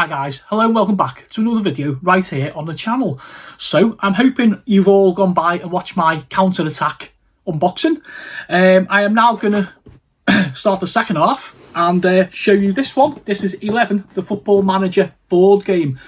Hi guys, hello and welcome back to another video right here on the channel. So I'm hoping you've all gone by and watched my counter-attack unboxing. I am now going to start the second half and show you this one. This is 11, the Football Manager board game.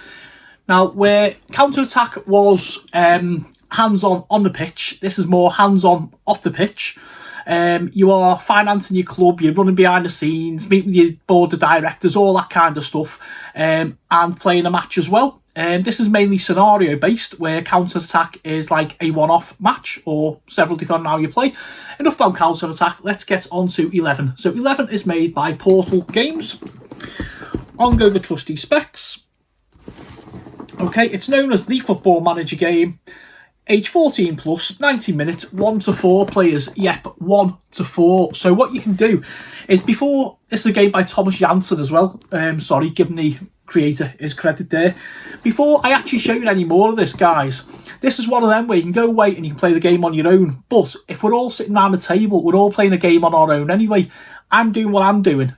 Now, where counter-attack was hands-on on the pitch, this is more hands-on off the pitch. You are financing your club, you're running behind the scenes, meeting with your board of directors, all that kind of stuff, and playing a match as well. This is mainly scenario based, where counter-attack is like a one-off match or several depending on how you play. Enough about counter-attack, let's get on to 11. So 11 is made by Portal Games. On go the trusty specs. Okay, it's known as the Football Manager game. Age 14 plus, 90 minutes, 1 to 4 players. Yep, 1 to 4. So what you can do is before, this is a game by Thomas Jansen as well. Sorry, giving the creator his credit there. Before I actually show you any more of this, guys, this is one of them where you can go away and you can play the game on your own. But if we're all sitting around the table, we're all playing a game on our own anyway. I'm doing what I'm doing.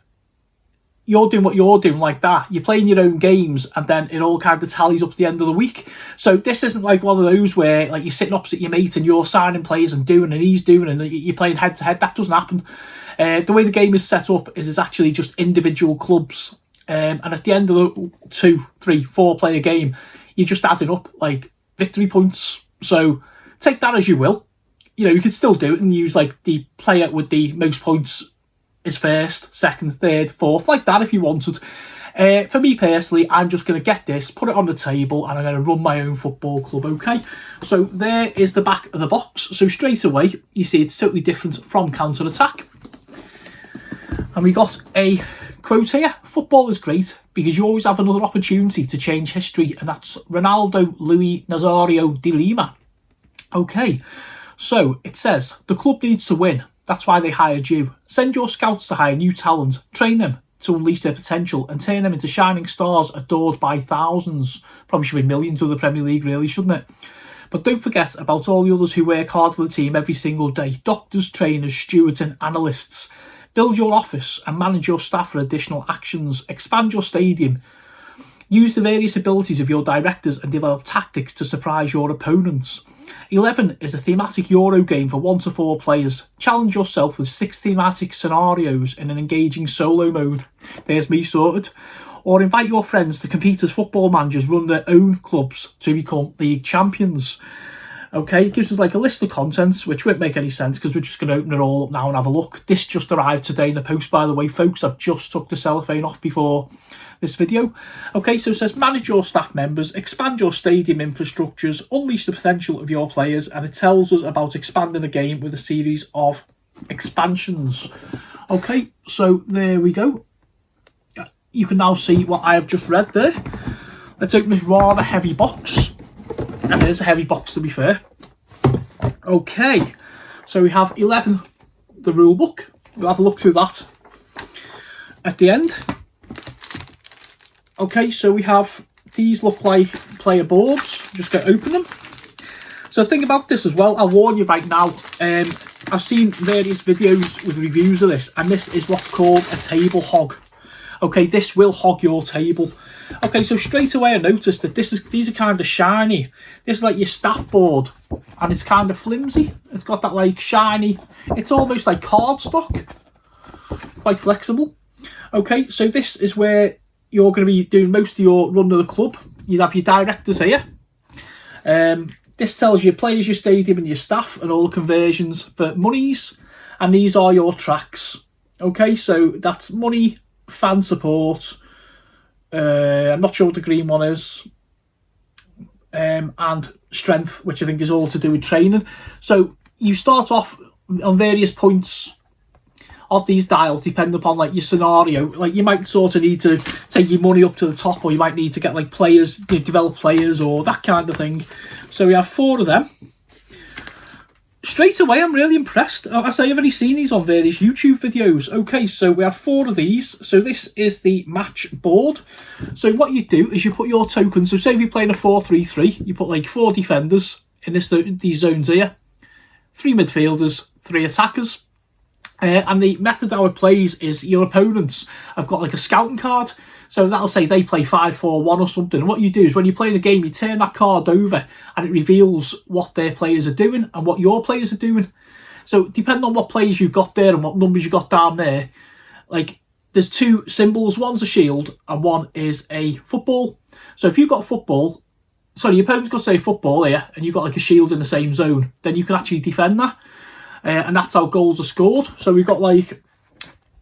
You're doing what you're doing, like that. You're playing your own games and then it all kind of tallies up at the end of the week. So this isn't like one of those where like you're sitting opposite your mate and you're signing players and doing and he's doing and you're playing head to head. That doesn't happen. The way the game is set up is it's actually just individual clubs. And at the end of the 2, 3, 4 player game, you're just adding up like victory points. So take that as you will. You know, you could still do it and use like the player with the most points is first, second, third, fourth, like that if you wanted. For me personally, I'm just going to get this, put it on the table, and I'm going to run my own football club, okay? So there is the back of the box. So straight away, you see it's totally different from counter-attack. And we got a quote here: football is great because you always have another opportunity to change history, and that's Ronaldo Luis Nazario de Lima. Okay, so it says, the club needs to win. That's why they hired you. Send your scouts to hire new talent, train them to unleash their potential and turn them into shining stars adored by thousands. Probably should be millions of the Premier League, really, shouldn't it? But don't forget about all the others who work hard for the team every single day. Doctors, trainers, stewards and analysts. Build your office and manage your staff for additional actions. Expand your stadium. Use the various abilities of your directors and develop tactics to surprise your opponents. 11 is a thematic Euro game for 1 to 4 players. Challenge yourself with 6 thematic scenarios in an engaging solo mode. There's me sorted. Or invite your friends to compete as football managers, run their own clubs to become league champions. Okay, it gives us like a list of contents, which won't make any sense because we're just going to open it all up now and have a look. This just arrived today in the post, by the way, folks. I've just took the cellophane off before this video. Okay, so it says manage your staff members, expand your stadium infrastructures, unleash the potential of your players, and it tells us about expanding the game with a series of expansions. Okay, so there we go. You can now see what I have just read there. Let's open this rather heavy box. And it is a heavy box, to be fair. Okay, so we have 11, the rule book. We'll have a look through that at the end. Okay, so we have, these look like player boards. I'm just going to open them. So think about this as well. I'll warn you right now. I've seen various videos with reviews of this, and this is what's called a table hog. Okay, this will hog your table. Okay, so straight away I noticed that these are kind of shiny. This is like your staff board, and it's kind of flimsy. It's got that like shiny, it's almost like cardstock. Quite flexible. Okay, so this is where you're going to be doing most of your run of the club. You have your directors here. This tells you your players, your stadium and your staff and all the conversions for monies. And these are your tracks. Okay, so that's money, fan support. I'm not sure what the green one is. And strength, which I think is all to do with training. So you start off on various points of these dials, depending upon like your scenario. Like you might sort of need to take your money up to the top, or you might need to get like players, you know, develop players or that kind of thing. So we have 4 of them. Straight away, I'm really impressed. I say I've already seen these on various YouTube videos. Okay, so we have 4 of these. So this is the match board. So what you do is you put your tokens. So say if you're playing a 4-3-3, you put like 4 defenders in these zones here, 3 midfielders, 3 attackers. And the method how it plays is your opponents have got like a scouting card. So that'll say they play 5-4-1 or something. And what you do is when you're playing a game, you turn that card over and it reveals what their players are doing and what your players are doing. So depending on what players you've got there and what numbers you've got down there, like there's two symbols. One's a shield and one is a football. So if you've got football, sorry, your opponent's got, say, football here, and you've got like a shield in the same zone, then you can actually defend that. And that's how goals are scored. So we've got like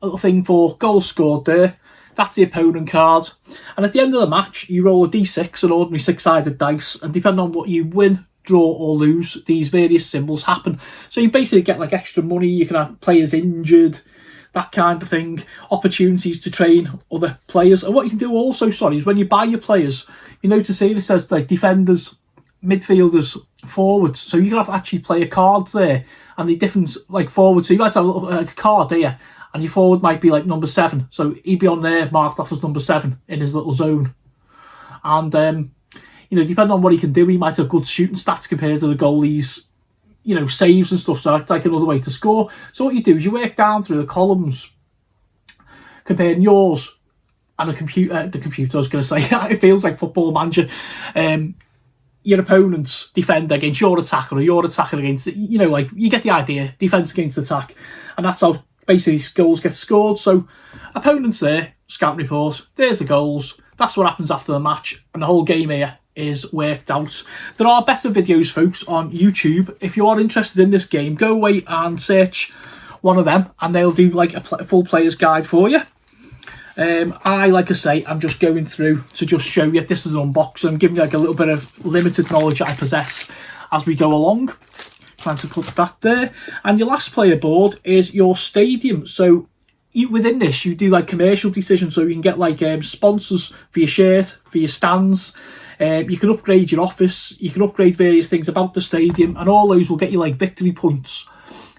a little thing for goals scored there. That's the opponent card. And at the end of the match, you roll a d6, an ordinary six-sided dice, and depending on what you win, draw or lose, these various symbols happen. So you basically get like extra money, you can have players injured, that kind of thing, opportunities to train other players. And what you can do also, sorry, is when you buy your players, you notice here it says like defenders, midfielders, forwards. So you can have actually player cards there, and the different like forwards. So you might have a little like a card here, and your forward might be like number 7. So he'd be on there marked off as number 7 in his little zone. And you know, depending on what he can do, he might have good shooting stats compared to the goalie's, you know, saves and stuff. So that's like another way to score. So what you do is you work down through the columns, comparing yours and the computer, I was going to say, it feels like Football Manager, your opponent's defender against your attacker, or your attacker against, you know, like, you get the idea, defence against attack, and that's how basically goals get scored. So opponents there, scout report, there's the goals, that's what happens after the match, and the whole game here is worked out. There are better videos, folks, on YouTube. If you are interested in this game, go away and search one of them, and they'll do like a full player's guide for you. Like I say, I'm just going through to just show you. This is an unboxing. I'm giving you like a little bit of limited knowledge I possess as we go along. Trying to put that there. And your last player board is your stadium. So within this, you do like commercial decisions. So you can get like sponsors for your shirt, for your stands. You can upgrade your office. You can upgrade various things about the stadium, and all those will get you like victory points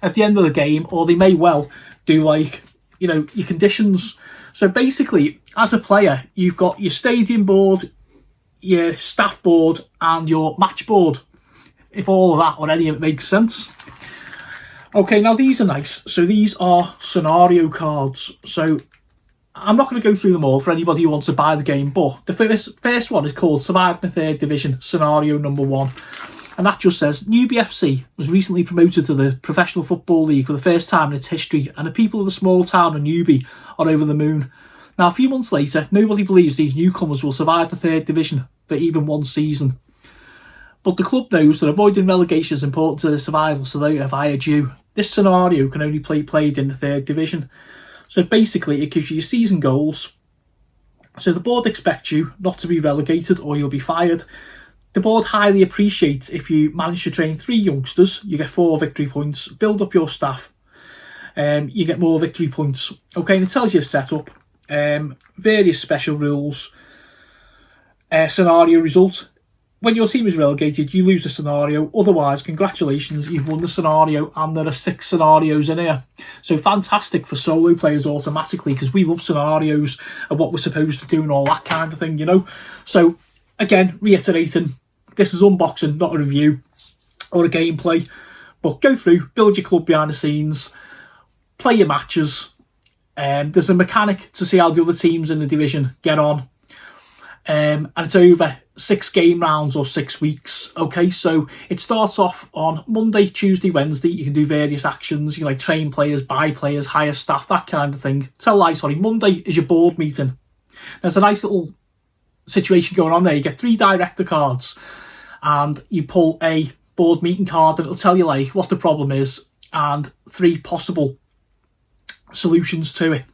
at the end of the game. Or they may well do like, you know, your conditions. So basically, as a player, you've got your stadium board, your staff board, and your match board, if all of that or any of it makes sense. Okay, now these are nice. So these are scenario cards. So I'm not going to go through them all for anybody who wants to buy the game, but the first one is called Survive in the Third Division, Scenario Number 1. And that just says, Newby FC was recently promoted to the Professional Football League for the first time in its history, and the people of the small town of Newby are over the moon. Now, a few months later, nobody believes these newcomers will survive the third division for even one season. But the club knows that avoiding relegation is important to their survival, so they have hired you. This scenario can only be played in the third division. So basically, it gives you your season goals. So the board expects you not to be relegated or you'll be fired. The board highly appreciates if you manage to train 3 youngsters, you get 4 victory points. Build up your staff, you get more victory points. Okay, and it tells you the setup, various special rules, scenario results. When your team is relegated, you lose a scenario. Otherwise, congratulations, you've won the scenario, and there are 6 scenarios in here. So fantastic for solo players automatically, because we love scenarios and what we're supposed to do and all that kind of thing, you know. So again, reiterating, this is unboxing, not a review or a gameplay. But go through, build your club behind the scenes, play your matches. There's a mechanic to see how the other teams in the division get on. And it's over 6 game rounds or 6 weeks. Okay, so it starts off on Monday, Tuesday, Wednesday. You can do various actions. You can like train players, buy players, hire staff, that kind of thing. Monday is your board meeting. There's a nice little situation going on there. You get 3 director cards, and you pull a board meeting card, and it'll tell you like what the problem is and 3 possible solutions to it.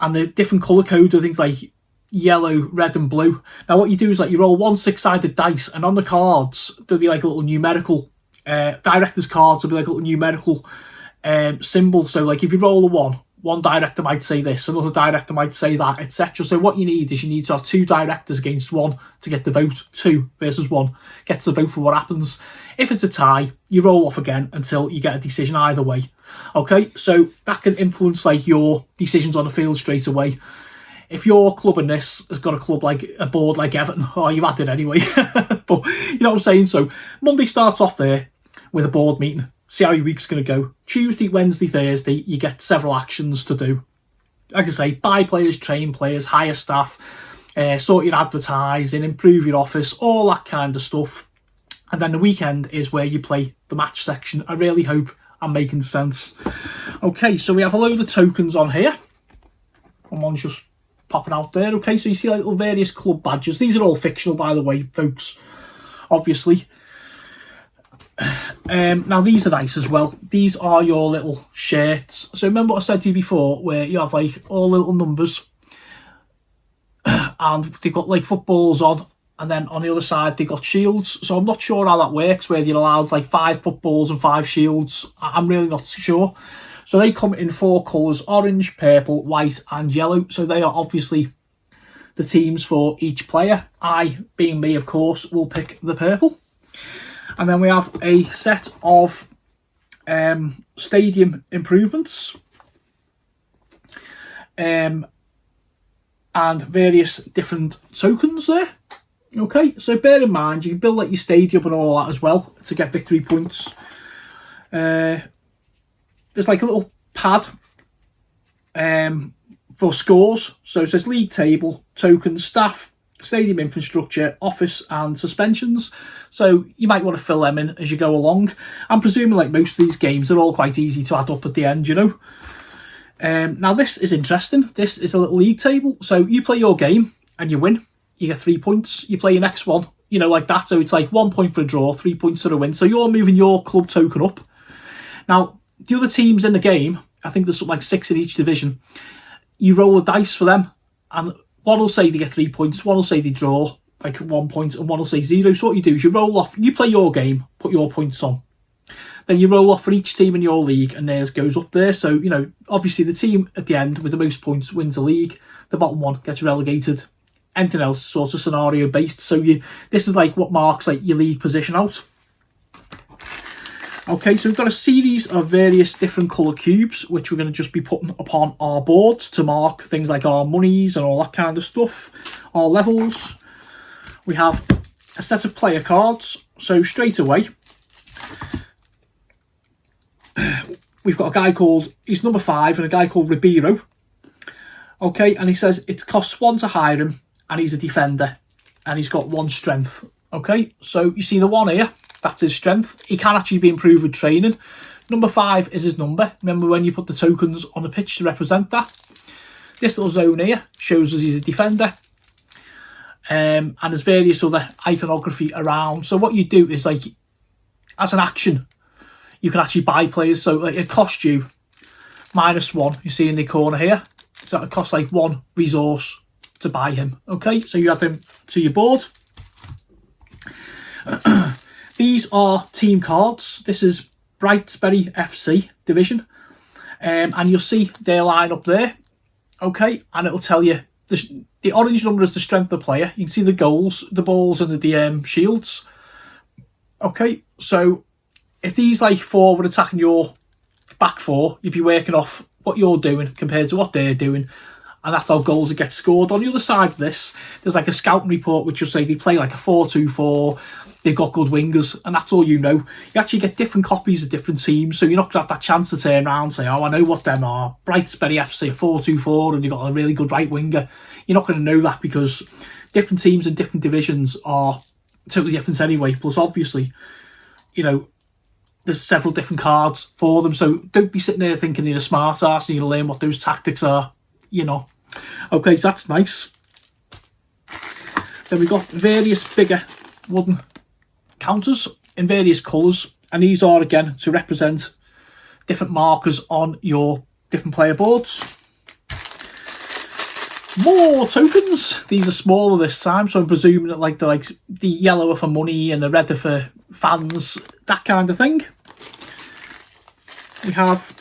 And the different colour codes are things like yellow, red and blue. Now what you do is like you roll 1 6-sided dice, and on the cards there'll be like a little numerical director's cards will be like a little numerical symbol. So like if you roll a 1 director might say this, another director might say that, etc. So what you need is you need to have 2 directors against 1 to get the vote. 2 versus 1 gets the vote for what happens. If it's a tie, you roll off again until you get a decision either way. Okay, so that can influence like your decisions on the field straight away. If your club in this has got a board like Everton, oh, you've had it anyway. But you know what I'm saying? So Monday starts off there with a board meeting. See how your week's going to go. Tuesday, Wednesday, Thursday, you get several actions to do. like I say, buy players, train players, hire staff, sort your advertising, improve your office, all that kind of stuff. And then the weekend is where you play the match section. I really hope I'm making sense. Okay, so we have a load of tokens on here. And one's just popping out there. Okay, so you see like little various club badges. These are all fictional, by the way, folks, obviously. Now these are nice as well. These are your little shirts. So remember what I said to you before, where you have like all little numbers and they've got like footballs on, and then on the other side they got shields. So I'm not sure how that works, where you're allowed like 5 footballs and 5 shields. I'm really not sure. So they come in 4 colours: orange, purple, white and yellow. So they are obviously the teams for each player. I, being me of course, will pick the purple. And then we have a set of stadium improvements and various different tokens there. Okay, so bear in mind, you can build like your stadium and all that as well to get victory points. There's like a little pad for scores. So it says league table, tokens, staff, stadium infrastructure, office and suspensions. So you might want to fill them in as you go along. I'm presuming like most of these games, they're all quite easy to add up at the end, you know. Now this is interesting. This is a little league table. So you play your game and you win, you get 3 points. You play your next one, you know, like that. So it's like 1 point for a draw, 3 points for a win. So you're moving your club token up. Now the other teams in the game, I think there's something like 6 in each division. You roll a dice for them, and one will say they get 3 points, one will say they draw like 1 point, and one will say 0. So what you do is you roll off, you play your game, put your points on. Then you roll off for each team in your league, and theirs goes up there. So, you know, obviously the team at the end with the most points wins the league. The bottom one gets relegated. Anything else sort of scenario based. So this is like what marks like your league position out. Okay, so we've got a series of various different colour cubes, which we're going to just be putting upon our boards to mark things like our monies and all that kind of stuff, our levels. We have a set of player cards. So straight away, we've got a guy called, he's number 5, and a guy called Ribeiro. Okay, and he says it costs 1 to hire him, and he's a defender, and he's got 1 strength. Okay, so you see the 1 here, that's his strength. He can actually be improved with training. Number 5 is his number. Remember when you put the tokens on the pitch to represent that? This little zone here shows us he's a defender. And there's various other iconography around. So what you do is, like, as an action, you can actually buy players. So like, it costs you -1, you see in the corner here. So it costs like 1 resource to buy him. Okay, so you add him to your board. These are team cards. This is Brightsbury FC division. And you'll see they line up there. Okay, and it'll tell you the orange number is the strength of the player. You can see the goals, the balls and the shields. Okay, so if these like 4 were attacking your back 4, you'd be working off what you're doing compared to what they're doing. And that's how goals get scored. On the other side of this, there's like a scouting report which will say they play like a 4-2-4, they've got good wingers, and that's all you know. You actually get different copies of different teams, so you're not going to have that chance to turn around and say, oh, I know what them are. Brightsbury FC, a 4-2-4, and you've got a really good right winger. You're not going to know that because different teams in different divisions are totally different anyway. Plus, obviously, you know, there's several different cards for them, so don't be sitting there thinking you're a smart ass and you're going to learn what those tactics are, you know. Okay, so that's nice. Then we've got various bigger wooden counters in various colours, and these are again to represent different markers on your different player boards. More tokens. These are smaller this time, so I'm presuming that like the yellow are for money and the red are for fans, that kind of thing. We have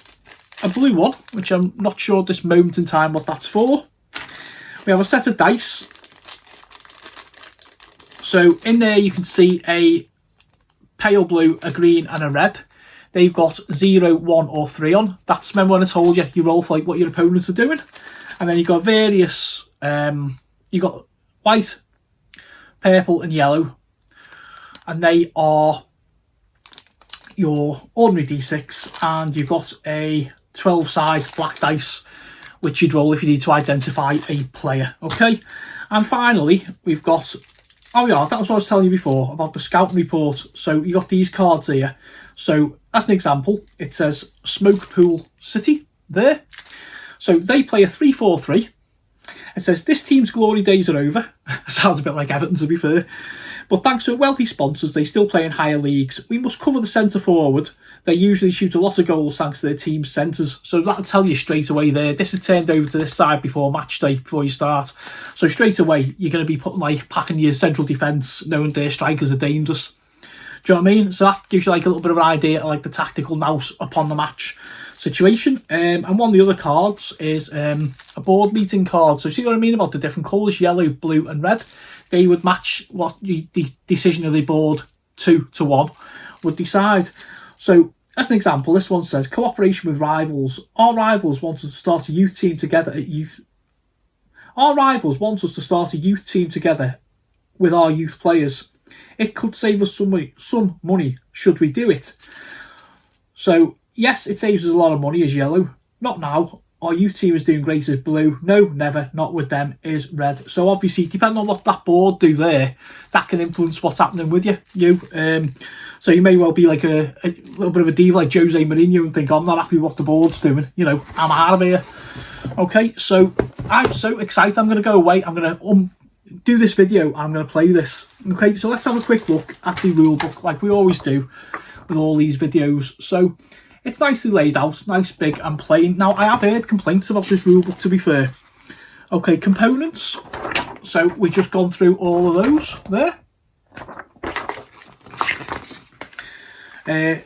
a blue one, which I'm not sure at this moment in time what that's for. We have a set of dice. So in there you can see a pale blue, a green and a red. They've got 0, 1 or 3 on. That's, remember when I told you, you roll for like what your opponents are doing. And then you've got various, you've got white, purple and yellow. And they are your ordinary D6, and you've got a 12-side black dice, which you'd roll if you need to identify a player. Okay, and finally we've got, oh yeah, that was what I was telling you before about the scouting report. So you got these cards here. So as an example, it says Smoke Pool City there. So they play a 3-4-3. It says this team's glory days are over. Sounds a bit like Everton, to be fair. But thanks to wealthy sponsors, they still play in higher leagues. We must cover the centre forward. They usually shoot a lot of goals thanks to their team's centres. So that'll tell you straight away there. This is turned over to this side before match day, before you start. So straight away, you're going to be putting, like, packing your central defence, knowing their strikers are dangerous. Do you know what I mean? So that gives you like a little bit of an idea of like the tactical nous upon the match situation. And one of the other cards is a board meeting card. So see what I mean about the different colours, yellow, blue and red? They would match what the decision of the board 2-1 would decide. So as an example, this one says cooperation with rivals. Our rivals want us to start a youth team together at youth. Our rivals want us to start a youth team together with our youth players. It could save us some money should we do it. So yes, it saves us a lot of money as yellow. Not now. Our youth team is doing great as blue. No, never. Not with them is red. So obviously, depending on what that board do there, that can influence what's happening with you. So you may well be like a little bit of a diva like Jose Mourinho and think, I'm not happy with what the board's doing. You know, I'm out of here. Okay, so I'm so excited. I'm going to go away. I'm going to do this video and I'm going to play this. Okay, so let's have a quick look at the rule book like we always do with all these videos. So it's nicely laid out, nice, big and plain. Now, I have heard complaints about this rule book, to be fair. Okay, components. So we've just gone through all of those there.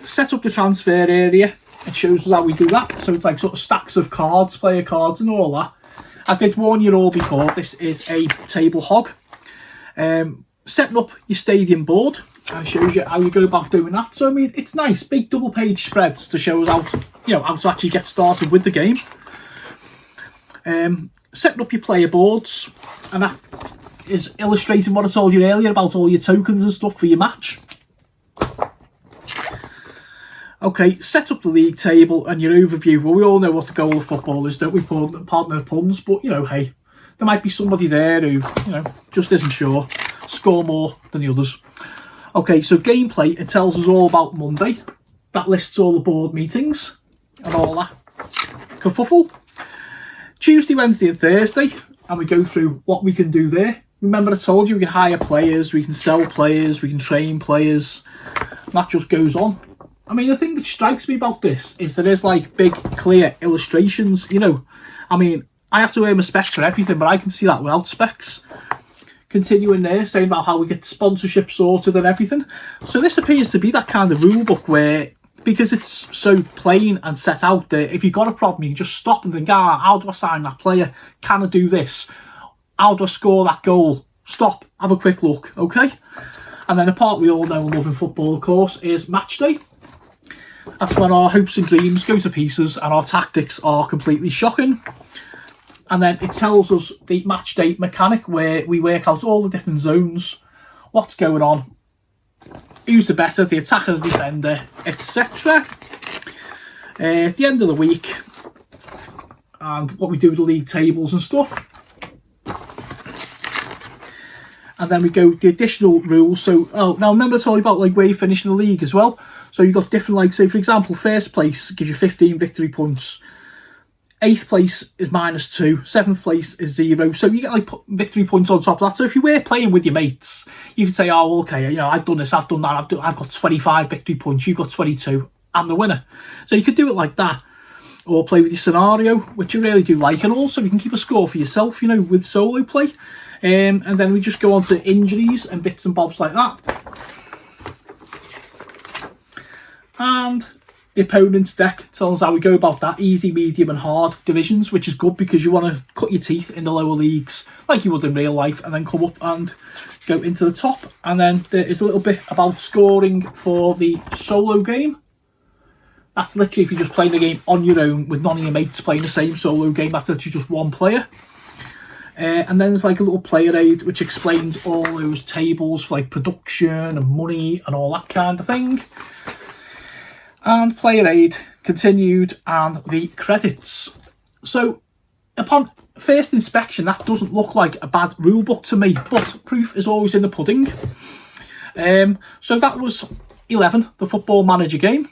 Set up the transfer area. It shows us how we do that. So it's like sort of stacks of cards, player cards and all that. I did warn you all before, this is a table hog. Setting up your stadium board. And shows you how you go about doing that. So I mean, it's nice, big double page spreads to show us how to, how to actually get started with the game. Setting up your player boards, and that is illustrating what I told you earlier about all your tokens and stuff for your match. Okay, set up the league table and your overview. Well, we all know what the goal of football is, don't we? Pardon the puns, but hey, there might be somebody there who, just isn't sure. Score more than the others. Okay, so gameplay, it tells us all about Monday. That lists all the board meetings and all that kerfuffle. Tuesday, Wednesday and Thursday, and we go through what we can do there. Remember I told you we can hire players, we can sell players, we can train players. And that just goes on. I mean, the thing that strikes me about this is that there's like big, clear illustrations, I mean, I have to wear my specs for everything, but I can see that without specs. Continuing there, saying about how we get sponsorship sorted and everything. So this appears to be that kind of rule book where, because it's so plain and set out there, if you've got a problem, you can just stop and think, how do I sign that player? Can I do this? How do I score that goal? Stop, have a quick look, okay? And then the part we all know and love in football, of course, is match day. That's when our hopes and dreams go to pieces and our tactics are completely shocking. And then it tells us the match day mechanic where we work out all the different zones, what's going on, who's the better, the attacker, the defender, etc. At the end of the week, and what we do with the league tables and stuff. And then we go the additional rules. So, now remember I told you about like where you finish in the league as well. So you've got different, like, say for example, first place gives you 15 victory points. 8th place is -2, 7th place is 0. So you get like victory points on top of that. So if you were playing with your mates, you could say, oh, okay, I've done this, I've done that, I've got 25 victory points, you've got 22, I'm the winner. So you could do it like that. Or play with your scenario, which I really do like. And also you can keep a score for yourself, with solo play. And then we just go on to injuries and bits and bobs like that. And the opponent's deck tells us how we go about that, easy, medium and hard divisions, which is good because you want to cut your teeth in the lower leagues like you would in real life and then come up and go into the top. And then there is a little bit about scoring for the solo game. That's literally if you're just playing the game on your own with none of your mates playing the same solo game, that's literally just one player. And then there's like a little player aid which explains all those tables for like production and money and all that kind of thing. And player aid continued and the credits. So upon first inspection, that doesn't look like a bad rule book to me, but proof is always in the pudding. So that was 11, the Football Manager game.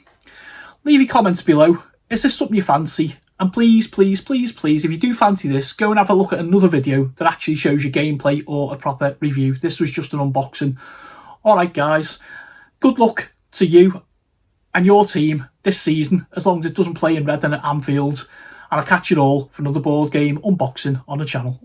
Leave your comments below. Is this something you fancy? And please, please, please, please, if you do fancy this, go and have a look at another video that actually shows you gameplay or a proper review. This was just an unboxing. Alright guys, good luck to you and your team this season, as long as it doesn't play in red and at Anfield. And I'll catch you all for another board game unboxing on the channel.